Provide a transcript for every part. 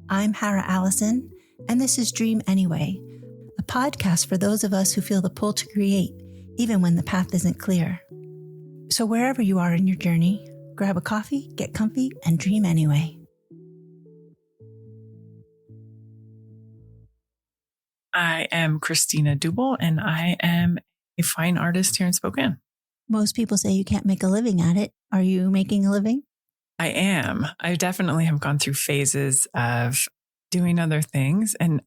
I'm Hara, Allison, and this is Dream Anyway, a podcast for those of us who feel the pull to create, even when the path isn't clear. So wherever you are in your journey, grab a coffee, get comfy, and dream anyway. I am Christina Deubel, and I am a fine artist here in Spokane. Most people say you can't make a living at it. Are you making a living? I am. I definitely have gone through phases of doing other things and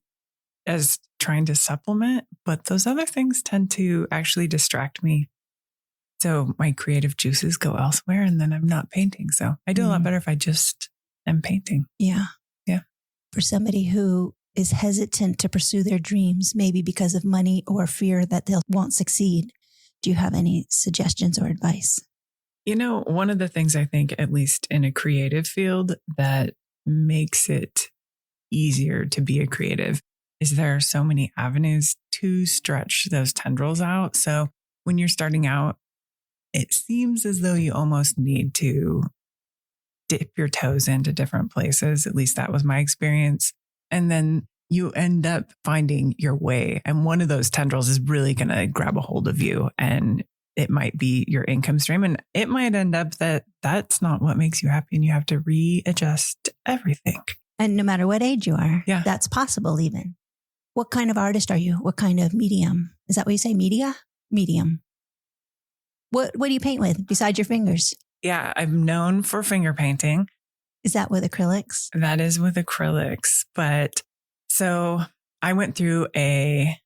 as trying to supplement, but those other things tend to actually distract me. So my creative juices go elsewhere and then I'm not painting. So I do a lot better if I just am painting. Yeah. Yeah. For somebody who is hesitant to pursue their dreams, maybe because of money or fear that they won't succeed, do you have any suggestions or advice? You know, one of the things I think, at least in a creative field, that makes it easier to be a creative is there are so many avenues to stretch those tendrils out. So when you're starting out, it seems as though you almost need to dip your toes into different places. At least that was my experience. And then you end up finding your way. And one of those tendrils is really going to grab a hold of you. And it might be your income stream. And it might end up that that's not what makes you happy. And you have to readjust everything. And no matter what age you are, yeah, that's possible even. What kind of artist are you? What kind of medium? Is that what you say? Media? Medium. What do you paint with besides your fingers? Yeah, I'm known for finger painting. Is that with acrylics? That is with acrylics. But so I went through a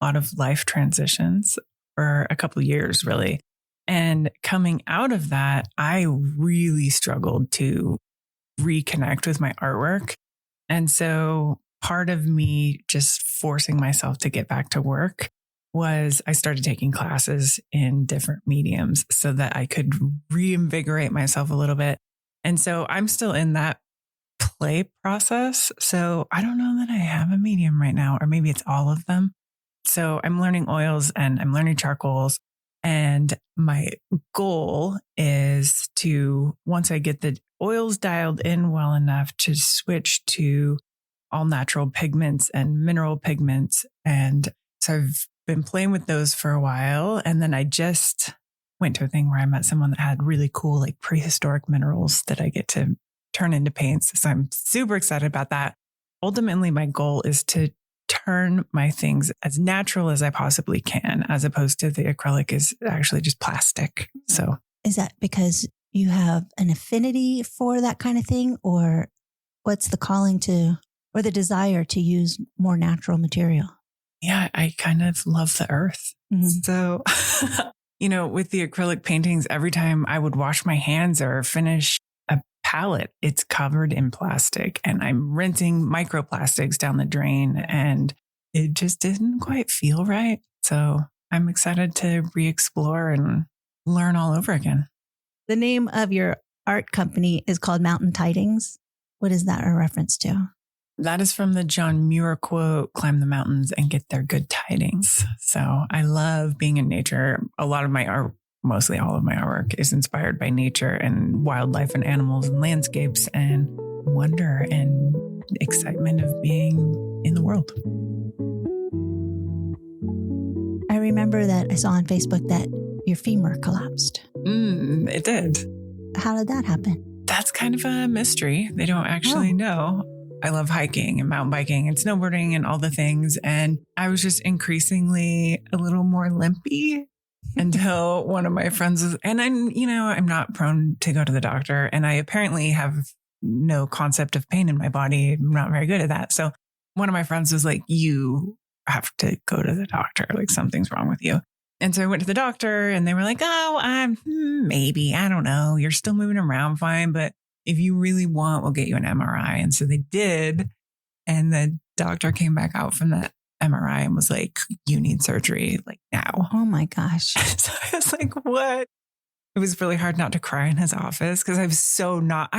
lot of life transitions for a couple of years, really. And coming out of that, I really struggled to reconnect with my artwork. And so part of me just forcing myself to get back to work was I started taking classes in different mediums so that I could reinvigorate myself a little bit. And so I'm still in that play process. So I don't know that I have a medium right now, or maybe it's all of them. So I'm learning oils and I'm learning charcoals. And my goal is to, once I get the oils dialed in well enough, to switch to all natural pigments and mineral pigments. And so I've been playing with those for a while. And then I just went to a thing where I met someone that had really cool, like prehistoric minerals that I get to turn into paints. So I'm super excited about that. Ultimately, my goal is to turn my things as natural as I possibly can, as opposed to the acrylic is actually just plastic. So is that because you have an affinity for that kind of thing, or what's the calling to, or the desire to use more natural material? Yeah, I kind of love the earth. Mm-hmm. So, you know, with the acrylic paintings, every time I would wash my hands or finish a palette, it's covered in plastic and I'm rinsing microplastics down the drain and it just didn't quite feel right. So I'm excited to re-explore and learn all over again. The name of your art company is called Mountain Tidings. What is that a reference to? That is from the John Muir quote, climb the mountains and get their good tidings. So I love being in nature. A lot of my art, mostly all of my artwork, is inspired by nature and wildlife and animals and landscapes and wonder and excitement of being in the world. I remember that I saw on Facebook that your femur collapsed. It did. How did that happen? That's kind of a mystery. They don't actually know. I love hiking and mountain biking and snowboarding and all the things. And I was just increasingly a little more limpy until one of my friends was, and I'm not prone to go to the doctor. And I apparently have no concept of pain in my body. I'm not very good at that. So one of my friends was like, you have to go to the doctor. Like something's wrong with you. And so I went to the doctor and they were like, oh, maybe, I don't know. You're still moving around fine, but if you really want, we'll get you an MRI. And so they did. And the doctor came back out from that MRI and was like, you need surgery like now. Oh my gosh. So I was like, what? It was really hard not to cry in his office because I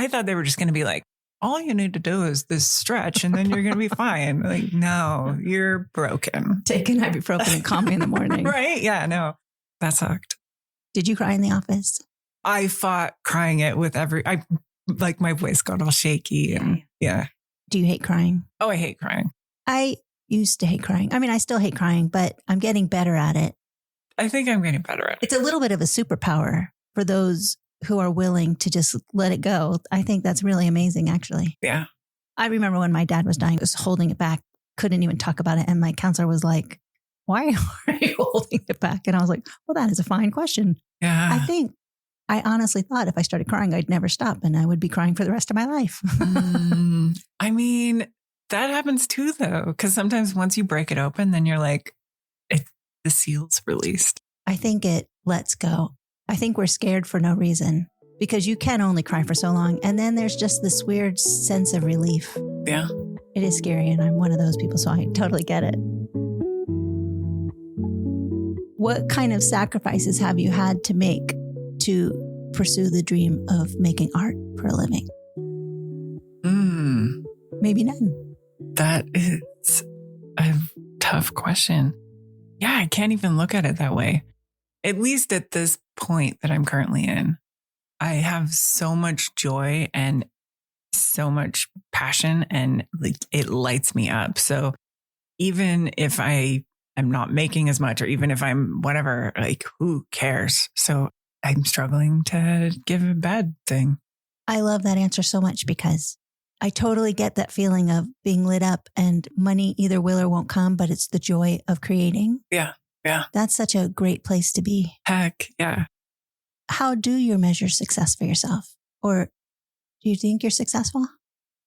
thought they were just going to be like, all you need to do is this stretch and then you're going to be fine. Like, no, you're broken. Take an ibuprofen and call me in the morning. Right? Yeah, no, that sucked. Did you cry in the office? I fought crying it with my voice got all shaky and yeah. Do you hate crying? Oh, I hate crying. I used to hate crying. I mean, I still hate crying, but I'm getting better at it. I think I'm getting better at it. It's a little bit of a superpower for those who are willing to just let it go. I think that's really amazing, actually. Yeah. I remember when my dad was dying, I was holding it back, couldn't even talk about it. And my counselor was like, why are you holding it back? And I was like, well, that is a fine question. Yeah. I honestly thought if I started crying, I'd never stop and I would be crying for the rest of my life. I mean, that happens too, though, because sometimes once you break it open, then you're like, the seal's released. I think it lets go. I think we're scared for no reason because you can only cry for so long. And then there's just this weird sense of relief. Yeah. It is scary. And I'm one of those people, so I totally get it. What kind of sacrifices have you had to make to pursue the dream of making art for a living? Maybe none. That is a tough question. Yeah, I can't even look at it that way. At least at this point that I'm currently in, I have so much joy and so much passion and like it lights me up. So even if I am not making as much or even if I'm whatever, like who cares? So I'm struggling to give a bad thing. I love that answer so much because I totally get that feeling of being lit up and money either will or won't come, but it's the joy of creating. Yeah. Yeah. That's such a great place to be. Heck yeah. How do you measure success for yourself? Or do you think you're successful?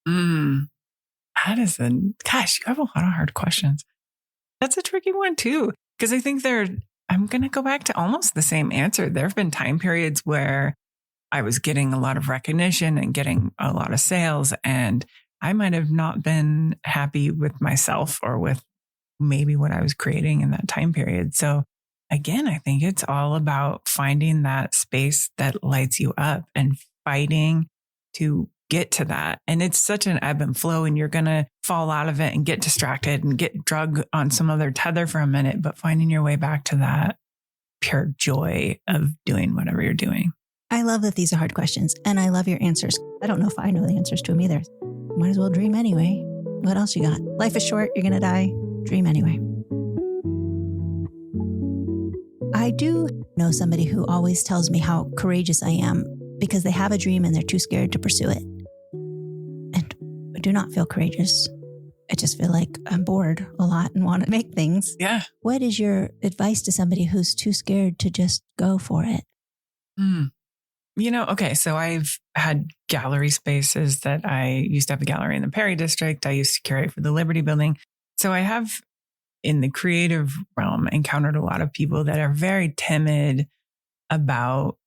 That is gosh, you have a lot of hard questions. That's a tricky one too. Because I think I'm going to go back to almost the same answer. There have been time periods where I was getting a lot of recognition and getting a lot of sales. And I might have not been happy with myself or with maybe what I was creating in that time period. So again, I think it's all about finding that space that lights you up and fighting to get to that. And it's such an ebb and flow and you're going to fall out of it and get distracted and get drug on some other tether for a minute, but finding your way back to that pure joy of doing whatever you're doing. I love that these are hard questions and I love your answers. I don't know if I know the answers to them either. Might as well dream anyway. What else you got? Life is short. You're going to die. Dream anyway. I do know somebody who always tells me how courageous I am because they have a dream and they're too scared to pursue it. And I do not feel courageous. I just feel like I'm bored a lot and want to make things. Yeah. What is your advice to somebody who's too scared to just go for it? Okay, so I've had gallery spaces that I used to have a gallery in the Perry district. I used to curate for the Liberty Building. So I have in the creative realm encountered a lot of people that are very timid about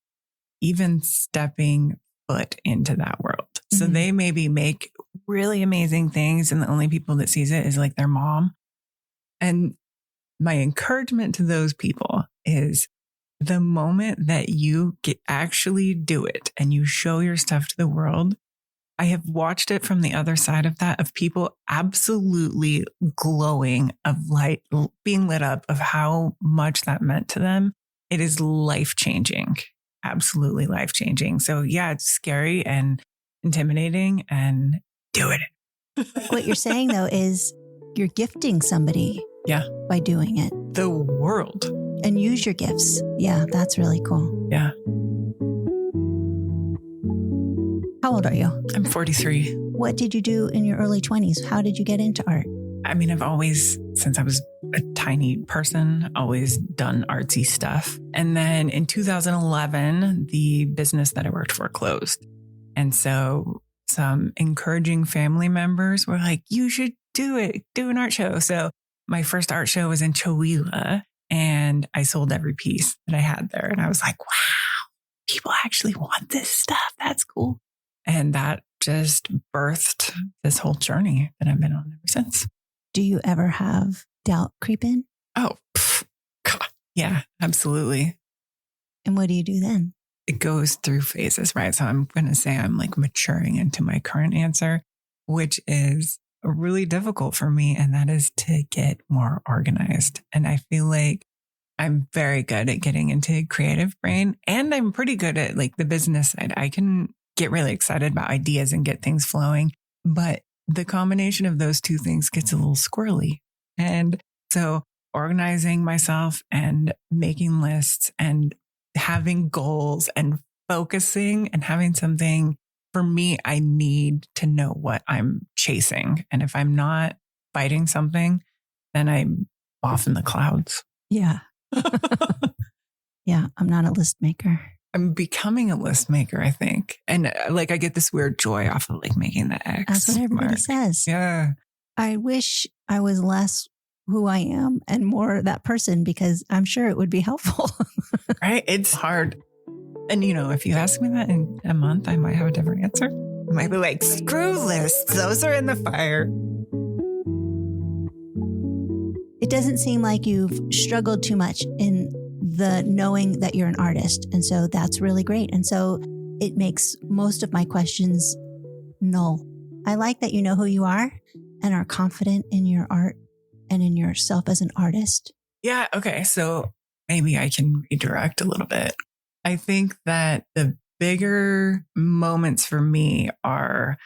even stepping foot into that world. Mm-hmm. So they maybe make really amazing things and the only people that sees it is like their mom. And my encouragement to those people is the moment that you actually do it and you show your stuff to the world, I have watched it from the other side of that, of people absolutely glowing of light, being lit up of how much that meant to them. It is life-changing, absolutely life-changing. So yeah, it's scary and intimidating and do it. What you're saying though is you're gifting somebody by doing it. The world. And use your gifts. Yeah, that's really cool. Yeah. How old are you? I'm 43. What did you do in your early 20s? How did you get into art? I mean, I've always, since I was a tiny person, always done artsy stuff. And then in 2011, the business that I worked for closed. And so some encouraging family members were like, you should do it, do an art show. So my first art show was in Chihuahua and I sold every piece that I had there. And I was like, wow, people actually want this stuff. That's cool. And that just birthed this whole journey that I've been on ever since. Do you ever have doubt creep in? Oh, God. Yeah, absolutely. And what do you do then? It goes through phases, right? So I'm going to say I'm like maturing into my current answer, which is really difficult for me. And that is to get more organized. And I feel like I'm very good at getting into creative brain and I'm pretty good at like the business side. I can get really excited about ideas and get things flowing. But the combination of those two things gets a little squirrely. And so organizing myself and making lists and having goals and focusing and having something, for me, I need to know what I'm chasing. And if I'm not fighting something, then I'm off in the clouds. Yeah. Yeah. I'm not a list maker. I'm becoming a list maker, I think. And like, I get this weird joy off of like making the X. That's what everybody mark. says. Yeah. I wish I was less who I am and more that person, because I'm sure it would be helpful. Right? It's hard. And, you know, if you ask me that in a month, I might have a different answer. I might be like, screw lists. Those are in the fire. It doesn't seem like you've struggled too much in the knowing that you're an artist. And so that's really great. And so it makes most of my questions null. I like that you know who you are and are confident in your art and in yourself as an artist. Yeah. Okay. So maybe I can redirect a little bit. I think that the bigger moments for me are,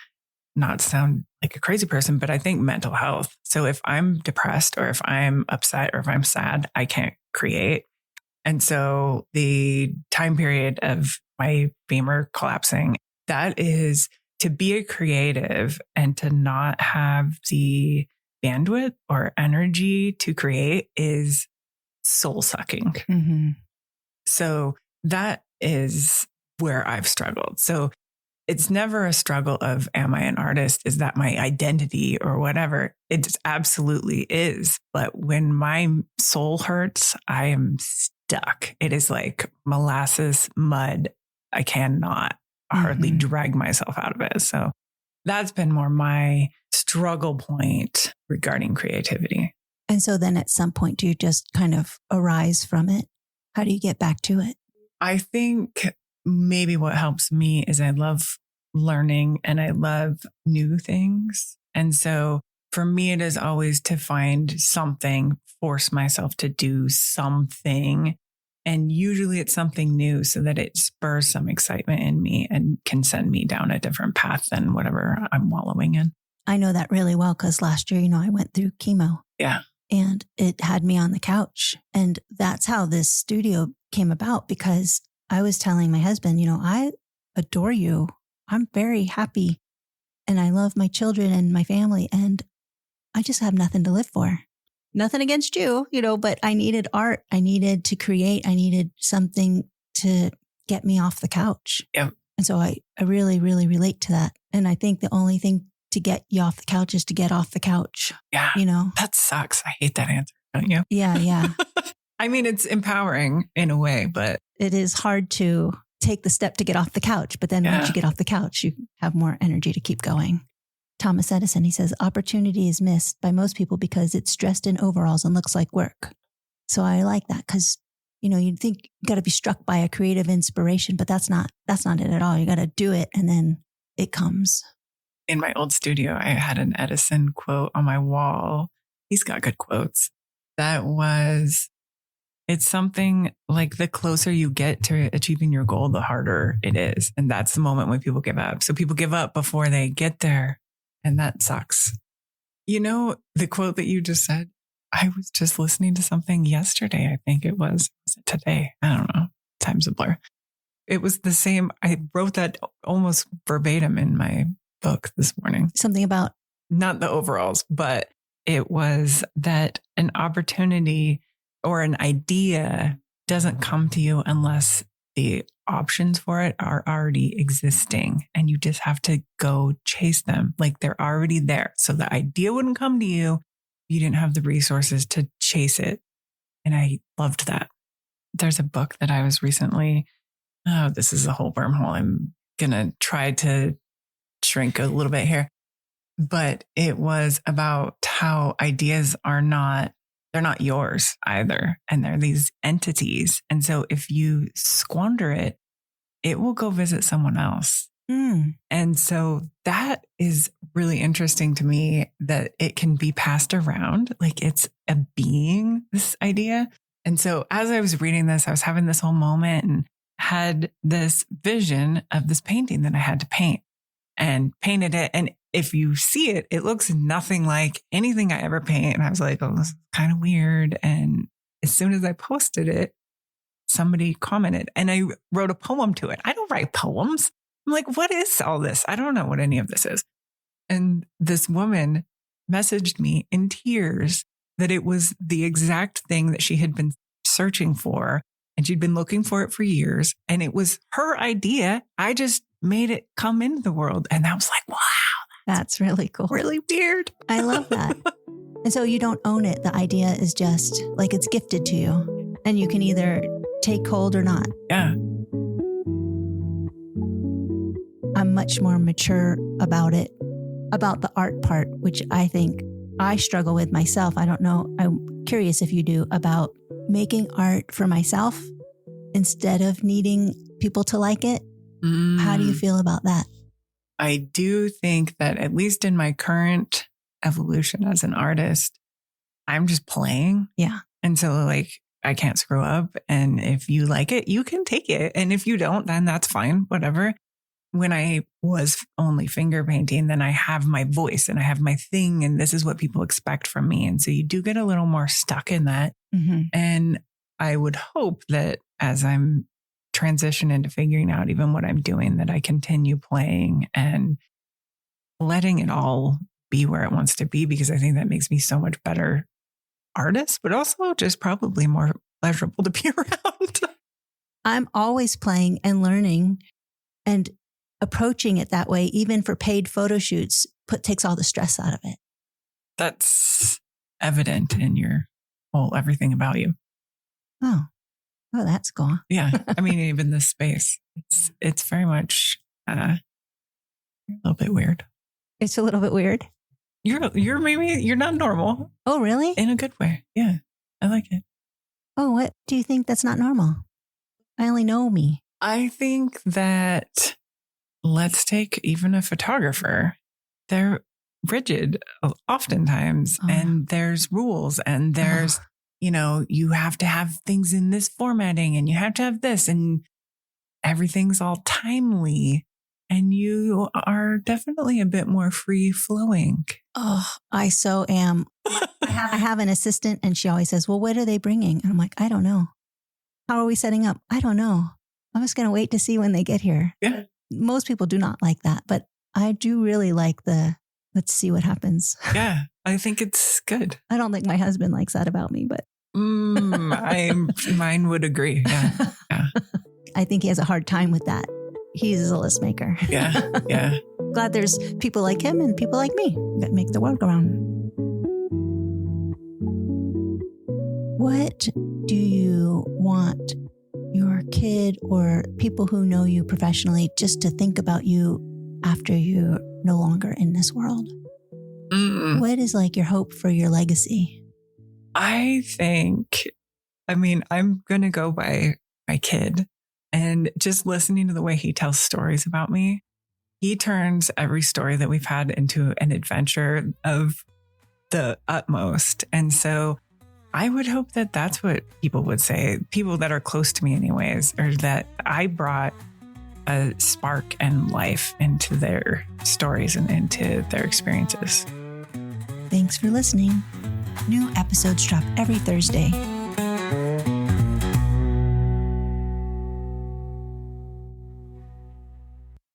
not sound like a crazy person, but I think mental health. So if I'm depressed or if I'm upset or if I'm sad, I can't create. And so the time period of my femur collapsing, that is to be a creative and to not have the bandwidth or energy to create is soul sucking. Mm-hmm. So that is where I've struggled. So it's never a struggle of, am I an artist? Is that my identity or whatever? It absolutely is. But when my soul hurts, I am stuck. It is like molasses, mud. I cannot hardly drag myself out of it. So that's been more my struggle point regarding creativity. And so then at some point, do you just kind of arise from it? How do you get back to it? I think maybe what helps me is I love learning and I love new things. And so for me, it is always to find something, force myself to do something. And usually it's something new so that it spurs some excitement in me and can send me down a different path than whatever I'm wallowing in. I know that really well because last year, I went through chemo. Yeah. And it had me on the couch. And that's how this studio came about, because I was telling my husband, I adore you. I'm very happy and I love my children and my family. And I just have nothing to live for. Nothing against you, but I needed art. I needed to create. I needed something to get me off the couch. Yeah. And so I really, really relate to that. And I think the only thing to get you off the couch is to get off the couch. Yeah. That sucks. I hate that answer, don't you? Yeah. Yeah. I mean, it's empowering in a way, but it is hard to take the step to get off the couch. But then once you get off the couch, you have more energy to keep going. Thomas Edison, he says, opportunity is missed by most people because it's dressed in overalls and looks like work. So I like that because, you'd think you got to be struck by a creative inspiration, but that's not it at all. You got to do it and then it comes. In my old studio, I had an Edison quote on my wall. He's got good quotes. That was, it's something like the closer you get to achieving your goal, the harder it is. And that's the moment when people give up. So people give up before they get there. And that sucks. The quote that you just said, I was just listening to something yesterday. I think it was it today? I don't know. Time's a blur. It was the same. I wrote that almost verbatim in my book this morning. Something about not the overalls, but it was that an opportunity or an idea doesn't come to you unless the options for it are already existing and you just have to go chase them. Like they're already there. So the idea wouldn't come to you. You didn't have the resources to chase it. And I loved that. There's a book that I was recently, this is a whole wormhole. I'm going to try to shrink a little bit here, but it was about how ideas they're not yours either. And they're these entities. And so if you squander it, it will go visit someone else. And so that is really interesting to me that it can be passed around. Like it's a being, this idea. And so as I was reading this, I was having this whole moment and had this vision of this painting that I had to paint and painted it. And if you see it, it looks nothing like anything I ever paint. And I was like, oh, this is kind of weird. And as soon as I posted it, somebody commented and I wrote a poem to it. I don't write poems. I'm like, what is all this? I don't know what any of this is. And this woman messaged me in tears that it was the exact thing that she had been searching for. And she'd been looking for it for years. And it was her idea. I just made it come into the world. And I was like, wow. That's really cool. Really weird. I love that. And so you don't own it. The idea is just like it's gifted to you. And you can either take hold or not. Yeah. I'm much more mature about it, about the art part, which I think I struggle with myself. I don't know. I'm curious if you do, about making art for myself instead of needing people to like it. How do you feel about that? I do think that at least in my current evolution as an artist, I'm just playing. Yeah. And so like, I can't screw up. And if you like it, you can take it. And if you don't, then that's fine, whatever. When I was only finger painting, then I have my voice and I have my thing. And this is what people expect from me. And so you do get a little more stuck in that. Mm-hmm. And I would hope that as I'm transition into figuring out even what I'm doing, that I continue playing and letting it all be where it wants to be, because I think that makes me so much better artist, but also just probably more pleasurable to be around. I'm always playing and learning and approaching it that way, even for paid photo shoots, takes all the stress out of it. That's evident in your whole everything about you. Oh, that's cool. Yeah. I mean, even this space, it's very much a little bit weird. It's a little bit weird. You're not normal. Oh, really? In a good way. Yeah. I like it. Oh, what do you think that's not normal? I only know me. I think that, let's take even a photographer. They're rigid oftentimes, and there's rules, and there's, you have to have things in this formatting, and you have to have this, and everything's all timely. And you are definitely a bit more free flowing. Oh, I so am. I have an assistant, and she always says, well, what are they bringing? And I'm like, I don't know. How are we setting up? I don't know. I'm just going to wait to see when they get here. Yeah. Most people do not like that, but I do really like let's see what happens. Yeah, I think it's good. I don't think my husband likes that about me, but mine would agree. Yeah. I think he has a hard time with that. He's a list maker. Yeah. Glad there's people like him and people like me that make the world go round. What do you want your kid or people who know you professionally just to think about you after you're no longer in this world? What is like your hope for your legacy? I'm going to go by my kid, and just listening to the way he tells stories about me, he turns every story that we've had into an adventure of the utmost. And so I would hope that that's what people would say, people that are close to me anyways, or that I brought a spark and life into their stories and into their experiences. Thanks for listening. New episodes drop every Thursday.